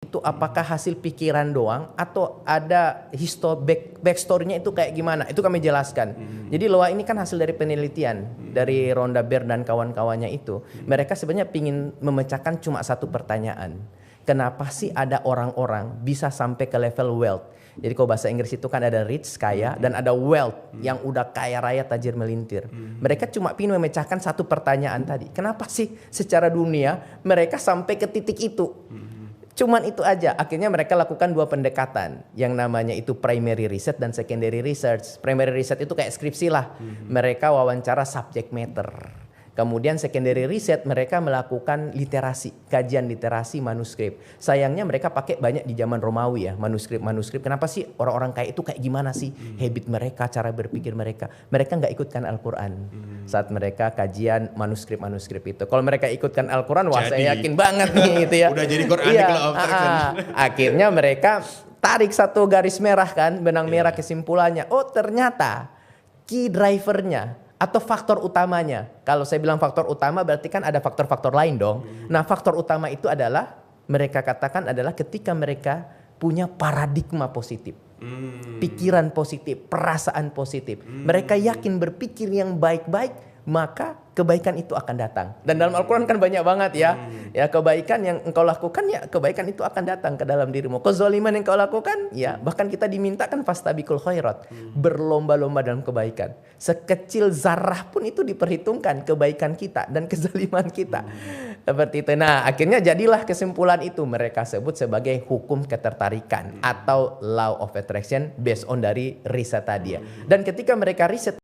itu apakah hasil pikiran doang atau ada backstory-nya itu kayak gimana? Itu kami jelaskan. Jadi Loa ini kan hasil dari penelitian dari Rhonda Byrne dan kawan-kawannya itu. Mereka sebenarnya ingin memecahkan cuma satu pertanyaan. Kenapa sih ada orang-orang bisa sampai ke level wealth? Jadi kalau bahasa Inggris itu kan ada rich, kaya, dan ada wealth yang udah kaya raya, tajir melintir. Mereka cuma ingin memecahkan satu pertanyaan tadi. Kenapa sih secara dunia mereka sampai ke titik itu? Cuman itu aja. Akhirnya mereka lakukan dua pendekatan. Yang namanya itu primary research dan secondary research. Primary research itu kayak skripsi lah. Mereka wawancara subject matter. Kemudian secondary research mereka melakukan literasi, kajian literasi manuskrip. Sayangnya mereka pakai banyak di zaman Romawi ya, manuskrip. Kenapa sih orang-orang kaya itu kayak gimana sih habit mereka, cara berpikir mereka? Mereka nggak ikutkan Al-Quran saat mereka kajian manuskrip itu. Kalau mereka ikutkan Al-Quran, wah saya yakin banget nih itu ya. Udah jadi Quranic law of attraction. Akhirnya mereka tarik satu garis merah kan, benang merah kesimpulannya. Oh ternyata key drivernya atau faktor utamanya. Kalau saya bilang faktor utama berarti kan ada faktor-faktor lain dong. Nah faktor utama itu adalah mereka katakan adalah ketika mereka punya paradigma positif. Pikiran positif, perasaan positif. Mereka yakin berpikir yang baik-baik, maka kebaikan itu akan datang. Dan dalam Al-Quran kan banyak banget ya. Ya kebaikan yang engkau lakukan ya kebaikan itu akan datang ke dalam dirimu. Kezaliman yang engkau lakukan ya bahkan kita dimintakan fastabiqul khairat. Berlomba-lomba dalam kebaikan. Sekecil zarah pun itu diperhitungkan kebaikan kita dan kezaliman kita. Seperti itu. Nah akhirnya jadilah kesimpulan itu mereka sebut sebagai hukum ketertarikan atau law of attraction based on dari riset tadi ya. Dan ketika mereka riset